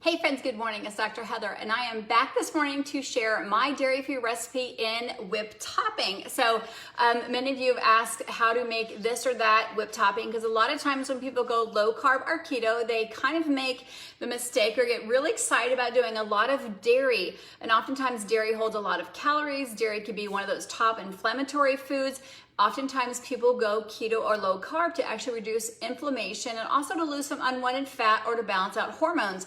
Hey friends, good morning. It's Dr. Heather, and I am back this morning to share my dairy-free recipe in whipped topping. So many of you have asked how to make this or that whipped topping, because a lot of times when people go low carb or keto, they kind of make the mistake or get really excited about doing a lot of dairy. And oftentimes dairy holds a lot of calories. Dairy could be one of those top inflammatory foods. Oftentimes people go keto or low carb to actually reduce inflammation and also to lose some unwanted fat or to balance out hormones.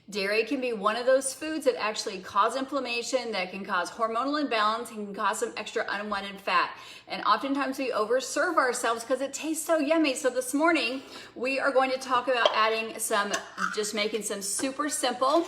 Dairy can be one of those foods that actually cause inflammation, that can cause hormonal imbalance, and can cause some extra unwanted fat. And oftentimes we overserve ourselves because it tastes so yummy. So this morning we are going to talk about adding some, just making some super simple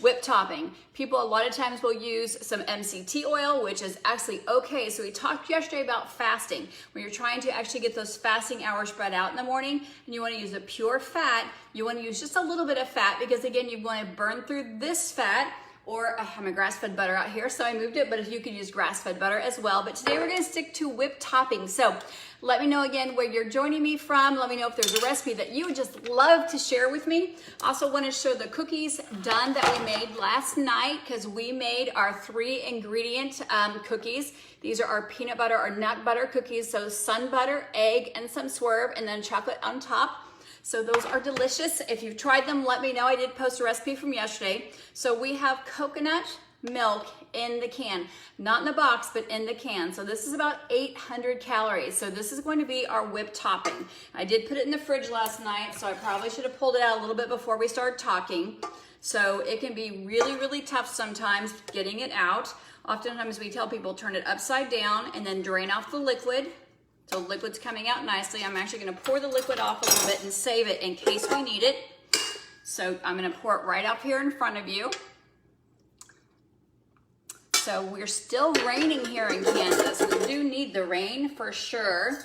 whipped topping. People a lot of times will use some MCT oil, which is actually okay. So we talked yesterday about fasting. When you're trying to actually get those fasting hours spread out in the morning and you want to use a pure fat, you want to use just a little bit of fat because again, you're going to burn through this fat. Or I have my grass-fed butter out here, so I moved it, but if you could use grass-fed butter as well. But today we're gonna stick to whipped topping. So let me know again where you're joining me from. Let me know if there's a recipe that you would just love to share with me. Also wanna show the cookies done that we made last night, because we made our 3-ingredient cookies. These are our peanut butter or nut butter cookies. So sun butter, egg, and some swerve, and then chocolate on top. So those are delicious. If you've tried them, let me know. I did post a recipe from yesterday. So we have coconut milk in the can, not in the box, but in the can. So this is about 800 calories. So this is going to be our whipped topping. I did put it in the fridge last night, so I probably should have pulled it out a little bit before we started talking. So it can be really, really tough sometimes getting it out. Oftentimes we tell people turn it upside down and then drain off the liquid. So the liquid's coming out nicely. I'm actually gonna pour the liquid off a little bit and save it in case we need it. So I'm gonna pour it right up here in front of you. So we're still raining here in Kansas. We do need the rain for sure,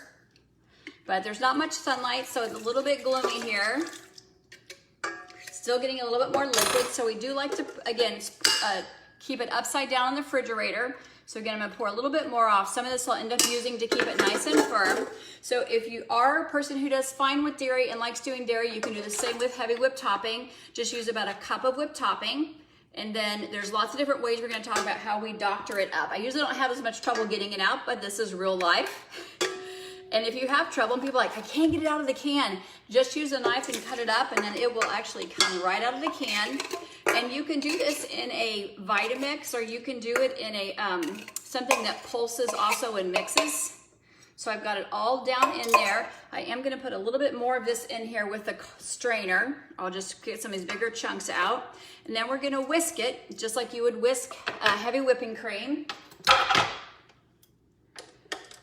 but there's not much sunlight, so it's a little bit gloomy here. Still getting a little bit more liquid, so we do like to, again, keep it upside down in the refrigerator. So again, I'm gonna pour a little bit more off. Some of this I'll end up using to keep it nice and firm. So if you are a person who does fine with dairy and likes doing dairy, you can do the same with heavy whipped topping. Just use about a cup of whipped topping. And then there's lots of different ways we're gonna talk about how we doctor it up. I usually don't have as much trouble getting it out, but this is real life. And if you have trouble and people are like, I can't get it out of the can, just use a knife and cut it up and then it will actually come right out of the can. And you can do this in a Vitamix, or you can do it in a something that pulses also and mixes. So I've got it all down in there. I am gonna put a little bit more of this in here with the strainer. I'll just get some of these bigger chunks out. And then we're gonna whisk it, just like you would whisk heavy whipping cream.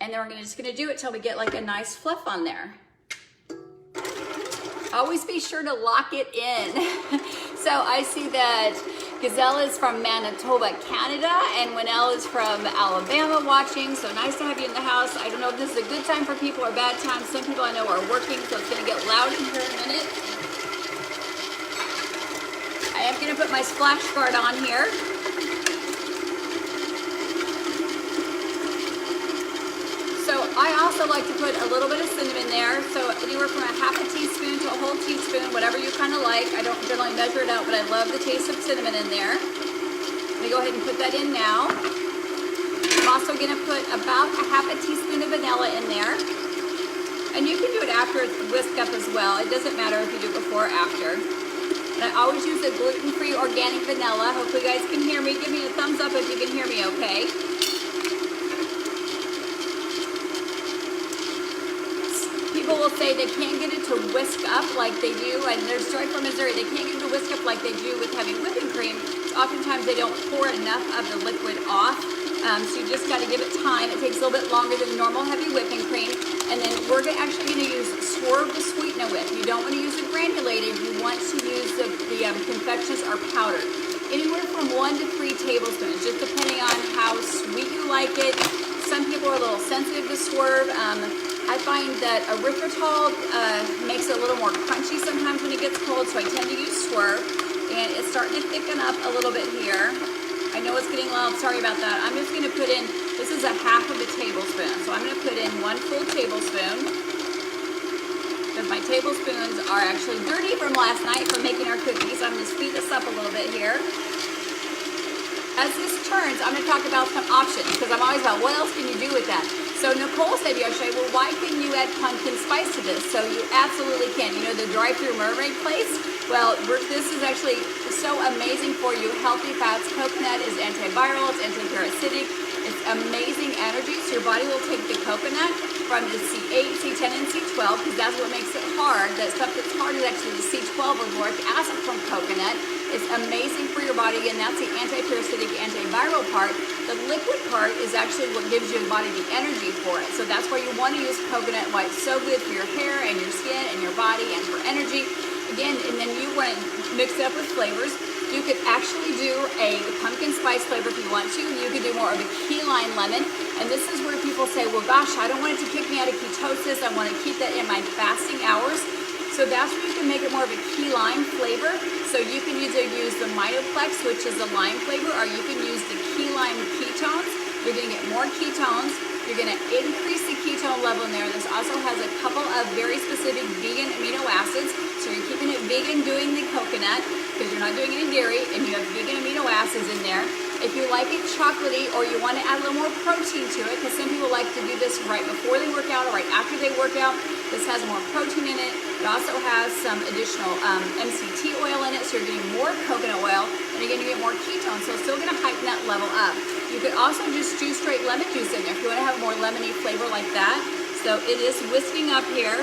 And then we're just gonna do it till we get like a nice fluff on there. Always be sure to lock it in. So I see that Gazelle is from Manitoba, Canada, and Winnell is from Alabama watching. So nice to have you in the house. I don't know if this is a good time for people or a bad time. Some people I know are working, so it's gonna get loud in here in a minute. I am gonna put my splash guard on here. I also like to put a little bit of cinnamon there, so anywhere from a half a teaspoon to a whole teaspoon, whatever you kind of like. I don't generally measure it out, but I love the taste of cinnamon in there. I'm gonna go ahead and put that in now. I'm also gonna put about a half a teaspoon of vanilla in there. And you can do it after it's whisked up as well. It doesn't matter if you do it before or after. And I always use a gluten-free organic vanilla. Hopefully you guys can hear me. Give me a thumbs up if you can hear me okay. People will say they can't get it to whisk up like they do, and there's Joy from Missouri, they can't get it to whisk up like they do with heavy whipping cream. So oftentimes they don't pour enough of the liquid off, so you just got to give it time. It takes a little bit longer than normal heavy whipping cream. And then we're actually going to use Swerve to sweeten it with. You don't want to use it granulated, you want to use the confections or powdered. Anywhere from 1 to 3 tablespoons, just depending on how sweet you like it. Some people are a little sensitive to Swerve. I find that erythritol makes it a little more crunchy sometimes when it gets cold, so I tend to use Swerve. And it's starting to thicken up a little bit here. I know it's getting loud, sorry about that. I'm just gonna put in, this is a half of a tablespoon. So I'm gonna put in 1 full tablespoon. Because my tablespoons are actually dirty from last night from making our cookies. I'm gonna speed this up bit here. As this turns, I'm going to talk about some options because I'm always about what else can you do with that. So Nicole said yesterday, well, why couldn't you add pumpkin spice to this? So you absolutely can. You know the drive-through mermaid place? Well, this is actually so amazing for you. Healthy fats. Coconut is antiviral, it's antiparasitic, it's amazing energy. So your body will take the coconut from the C8, C10, and C12 because that's what makes it hard. That stuff that's hard is actually the C12 or lauric acid from coconut. It's amazing for your body, and that's the antiparasitic, antiviral part. The liquid part is actually what gives your body the energy for it. So that's why you want to use coconut, why it's so good for your hair and your skin and your body and for energy. Again, and then you want to mix it up with flavors. You could actually do a pumpkin spice flavor if you want to. You could do more of a key lime lemon. And this is where people say, well, gosh, I don't want it to kick me out of ketosis. I want to keep that in my fasting hours. So that's where you can make it more of a key lime flavor. So you can either use the Mitoplex, which is the lime flavor, or you can use the key lime ketones. You're going to get more ketones. You're going to increase the ketone level in there. This also has a couple of very specific vegan amino acids. So you're keeping it vegan doing the coconut because you're not doing any dairy, and you have vegan amino acids in there. If you like it chocolatey or you want to add a little more protein to it, because some people like to do this right before they work out or right after they work out, this has more protein in it. It also has some additional MCT oil in it, so you're getting more coconut oil, and again, you get more ketones, so it's still going to heighten that level up. You could also just do straight lemon juice in there if you want to have more lemony flavor like that. So it is whisking up here.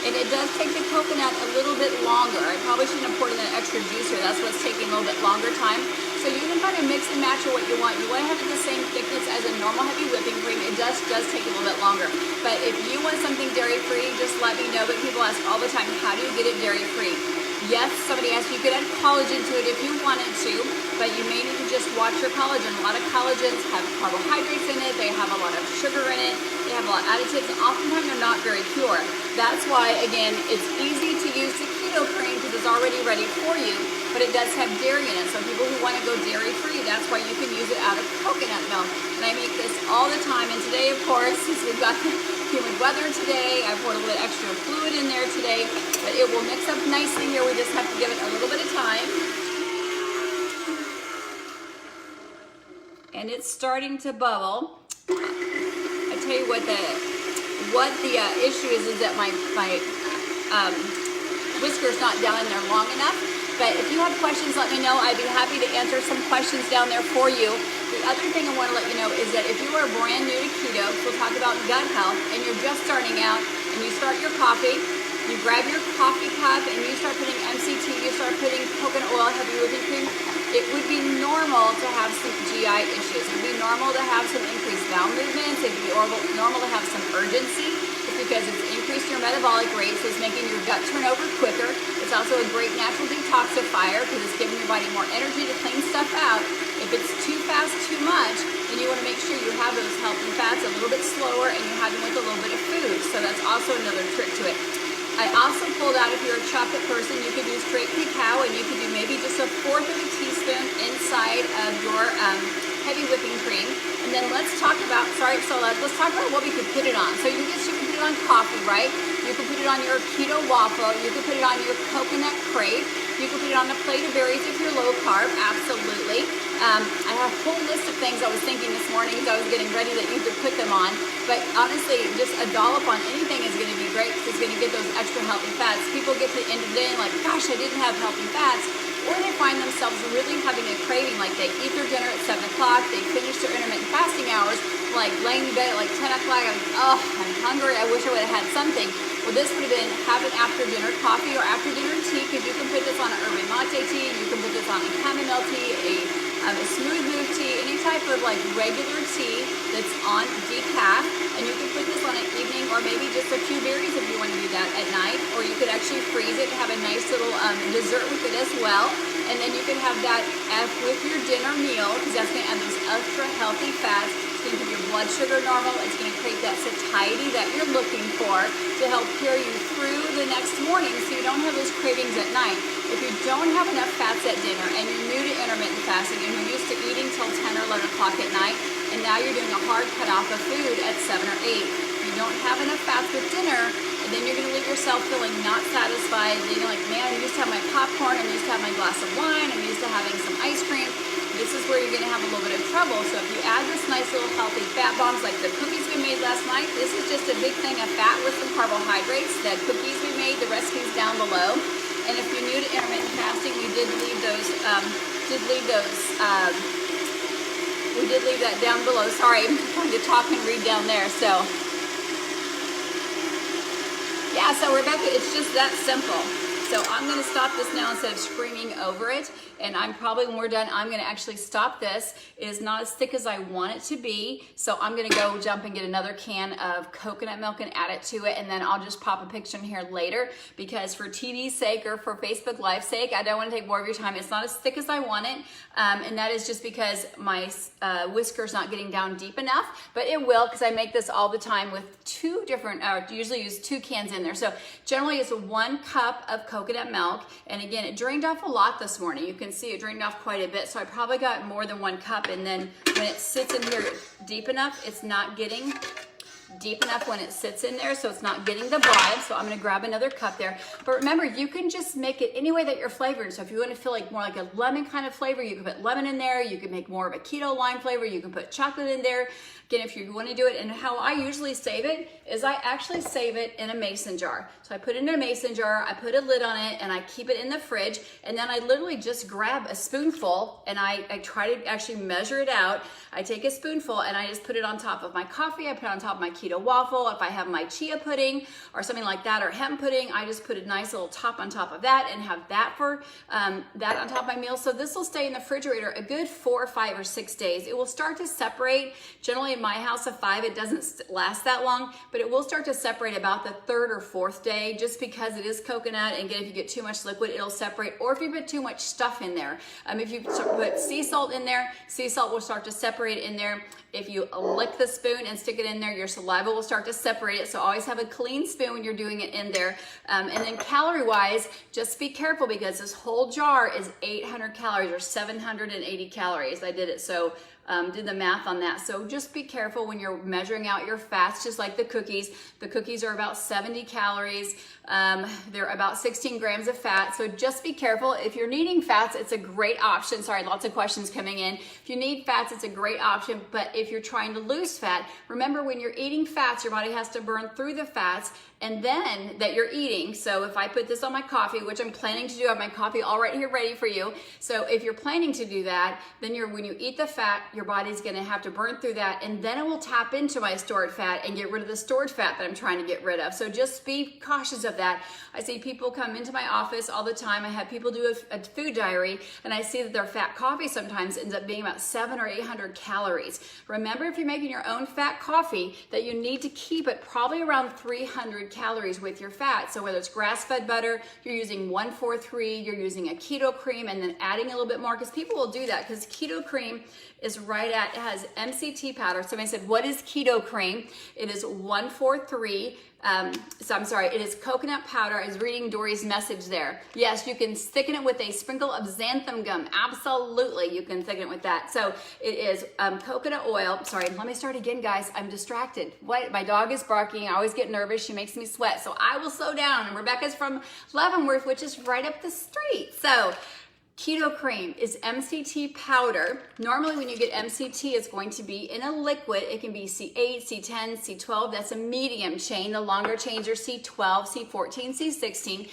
And it does take the coconut a little bit longer. I probably shouldn't have poured in an extra juice here. That's what's taking a little bit longer time. So you can kind of mix and match what you want. You want to have it the same thickness as a normal heavy whipping cream. It does take a little bit longer. But if you want something dairy-free, just let me know. But people ask all the time, how do you get it dairy-free? Yes, somebody asked you could add collagen to it if you wanted to, but you may need to just watch your collagen. A lot of collagens have carbohydrates in it, they have a lot of sugar in it, they have a lot of additives, and oftentimes they're not very pure. That's why, again, it's easy to use the keto cream because it's already ready for you, but it does have dairy in it. So people who want to go dairy-free, that's why you can use it out of coconut milk. And I make this all the time, and today, of course, since we've got the humid weather today, I poured a little bit extra fluid in there today, but it will mix up nicely here. We just have to give it a little bit of time. And it's starting to bubble. I tell you what the issue is that my whisker's not down in there long enough. But if you have questions, let me know. I'd be happy to answer some questions down there for you. The other thing I want to let you know is that if you are brand new to keto, we'll talk about gut health, and you're just starting out, and you start your coffee, you grab your coffee cup, and you start putting MCT, you start putting coconut oil, heavy whipping cream, it would be normal to have some GI issues. It would be normal to have some increased bowel movements. It would be normal to have some urgency. It's because it's increased your metabolic rate, so it's making your gut turn over quicker. It's also a great natural detoxifier because it's giving your body more energy to clean stuff out. If it's too fast, too much, then you want to make sure you have those healthy fats a little bit slower and you have them with a little bit of food. So that's also another trick to it. I also pulled out, if you're a chocolate person, you could do straight cacao, and you could do maybe just a fourth of a teaspoon inside of your heavy whipping cream. And then let's talk about, let's talk about what we could put it on. So you can put it on coffee, right? You can put it on your keto waffle. You can put it on your coconut crepe. You can put it on a plate of berries if you're low carb, absolutely. I have a whole list of things I was thinking this morning as I was getting ready that you could put them on. But honestly, just a dollop on anything is going to be great because it's going to get those extra healthy fats. People get to the end of the day and like, gosh, I didn't have healthy fats. Or they find themselves really having a craving, like they eat their dinner at 7 o'clock, they finish their intermittent fasting hours, like laying in bed at like 10 o'clock, I'm like, oh, I'm hungry, I wish I would have had something. Well, this would have been have an after dinner coffee or after dinner tea, because you can put this on an herb mate tea, you can put this on a chamomile tea, a smooth move tea, any type of like regular tea that's on decaf, and you can put this on an evening or maybe just a few berries if you want to do that at night, or you could actually freeze it and have a nice little dessert with it as well. And then you can have that with your dinner meal, because that's going to add those extra healthy fats. It's going to keep your blood sugar normal. It's going to create that satiety that you're looking for to help carry you through the next morning so you don't have those cravings at night. If you don't have enough fats at dinner and you're new to intermittent fasting and you're used to eating till 10 or 11 o'clock at night, and now you're doing a hard cutoff of food at 7 or 8, you don't have enough fats with dinner, and then you're going to leave yourself feeling not satisfied. You're like, man, I used to have my popcorn, I used to my glass of wine, I'm used to having some ice cream. This is where you're gonna have a little bit of trouble. So if you add this nice little healthy fat bombs like the cookies we made last night, this is just a big thing of fat with some carbohydrates. The cookies we made, the recipe's down below. And if you're new to intermittent fasting, we did leave that down below. Sorry, I'm trying to talk and read down there. So yeah, so Rebecca, it's just that simple. So I'm gonna stop this now instead of screaming over it. And I'm probably, when we're done, I'm gonna actually stop this. It is not as thick as I want it to be. So I'm gonna go jump and get another can of coconut milk and add it to it. And then I'll just pop a picture in here later, because for TV's sake or for Facebook Live's sake, I don't wanna take more of your time. It's not as thick as I want it. And that is just because my whisker's not getting down deep enough, but it will, because I make this all the time with two different, usually use 2 cans in there. So generally it's 1 cup of coconut milk. And again, it drained off a lot this morning. You can see it drained off quite a bit. So I probably got more than 1 cup. And then when it sits in here deep enough, it's not getting deep enough when it sits in there, so it's not getting the vibe. So I'm gonna grab another cup there. But remember, you can just make it any way that you're flavoring. So if you want to feel like more like a lemon kind of flavor, you can put lemon in there. You can make more of a keto lime flavor. You can put chocolate in there. Again, if you want to do it, and how I usually save it is I actually save it in a mason jar. So I put it in a mason jar, I put a lid on it, and I keep it in the fridge. And then I literally just grab a spoonful, and I try to actually measure it out. I take a spoonful and I just put it on top of my coffee. I put it on top of my keto waffle. If I have my chia pudding or something like that, or hemp pudding, I just put a nice little top on top of that and have that for that on top of my meal. So this will stay in the refrigerator a good 4 or 5 or 6 days. It will start to separate. Generally in my house of 5, it doesn't last that long, but it will start to separate about the 3rd or 4th day, just because it is coconut. And again, if you get too much liquid, it'll separate. Or if you put too much stuff in there, if you put sea salt in there, sea salt will start to separate in there. If you lick the spoon and stick it in there, your saliva will start to separate it. So always have a clean spoon when you're doing it in there. And then calorie wise, just be careful, because this whole jar is 800 calories or 780 calories. I did it, so did the math on that. So just be careful when you're measuring out your fats, just like the cookies. The cookies are about 70 calories. They're about 16 grams of fat. So just be careful. If you're needing fats, it's a great option. Sorry, lots of questions coming in. If you need fats, it's a great option. But if you're trying to lose fat, remember, when you're eating fats, your body has to burn through the fats and then that you're eating. So if I put this on my coffee, which I'm planning to do, I have my coffee all right here ready for you. So if you're planning to do that, then when you eat the fat, your body's gonna have to burn through that, and then it will tap into my stored fat and get rid of the stored fat that I'm trying to get rid of. So just be cautious of that. I see people come into my office all the time. I have people do a food diary, and I see that their fat coffee sometimes ends up being about 700 or 800 calories. Remember, if you're making your own fat coffee, that you need to keep it probably around 300 calories with your fat. So whether it's grass-fed butter, you're using 143, you're using a keto cream, and then adding a little bit more, because people will do that, because keto cream is right at, it has MCT powder. Somebody said, what is keto cream? It is 143. It is coconut powder. I was reading Dory's message there. Yes, you can thicken it with a sprinkle of xanthan gum. Absolutely, you can thicken it with that. So it is coconut oil. Sorry, let me start again, guys. I'm distracted. What? My dog is barking. I always get nervous. She makes me sweat. So I will slow down. And Rebecca's from Leavenworth, which is right up the street. So keto cream is MCT powder. Normally when you get MCT, it's going to be in a liquid. It can be C8, C10, C12. That's a medium chain. The longer chains are C12, C14, C16.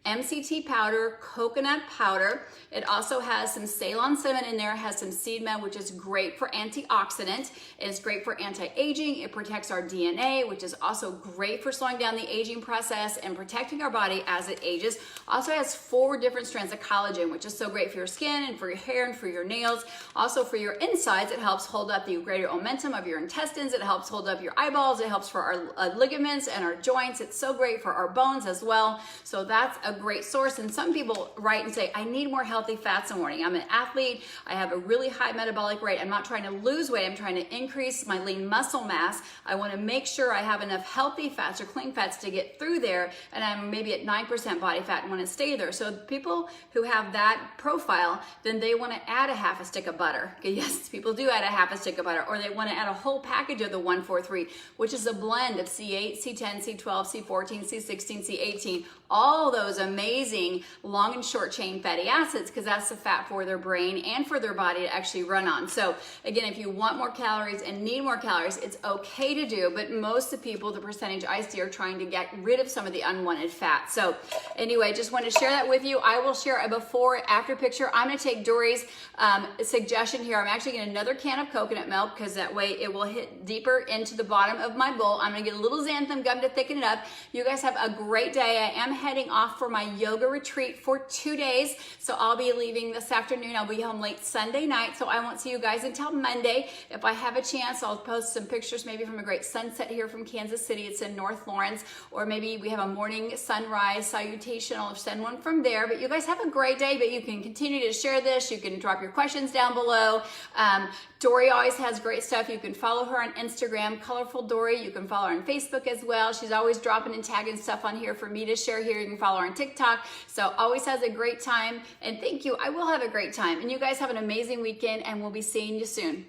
MCT powder, coconut powder. It also has some Ceylon cinnamon in there. It has some seed meal, which is great for antioxidant. It's great for anti-aging. It protects our DNA, which is also great for slowing down the aging process and protecting our body as it ages. Also has 4 different strands of collagen, which is so great for your skin and for your hair and for your nails. Also for your insides, it helps hold up the greater momentum of your intestines. It helps hold up your eyeballs. It helps for our ligaments and our joints. It's so great for our bones as well. So that's a great source. And some people write and say, I need more healthy fats in the morning. I'm an athlete. I have a really high metabolic rate. I'm not trying to lose weight. I'm trying to increase my lean muscle mass. I want to make sure I have enough healthy fats or clean fats to get through there. And I'm maybe at 9% body fat and want to stay there. So people who have that profile, then they want to add a half a stick of butter. Yes, people do add a half a stick of butter, or they want to add a whole package of the 143, which is a blend of C8, C10, C12, C14, C16, C18, all those amazing long and short chain fatty acids, because that's the fat for their brain and for their body to actually run on. So again, if you want more calories and need more calories, it's okay to do, but most of the people, the percentage I see, are trying to get rid of some of the unwanted fat. So anyway, just want to share that with you. I will share a before after picture. I'm going to take Dory's suggestion here. I'm actually getting another can of coconut milk, because that way it will hit deeper into the bottom of my bowl. I'm going to get a little xanthan gum to thicken it up. You guys have a great day. I am heading off for my yoga retreat for 2 days. So I'll be leaving this afternoon. I'll be home late Sunday night. So I won't see you guys until Monday. If I have a chance, I'll post some pictures maybe from a great sunset here from Kansas City. It's in North Lawrence. Or maybe we have a morning sunrise salutation. I'll send one from there. But you guys have a great day. But you can continue to share this. You can drop your questions down below. Dory always has great stuff. You can follow her on Instagram, Colorful Dory. You can follow her on Facebook as well. She's always dropping and tagging stuff on here for me to share here. You can follow her on TikTok. So always has a great time. And thank you. I will have a great time. And you guys have an amazing weekend, and we'll be seeing you soon.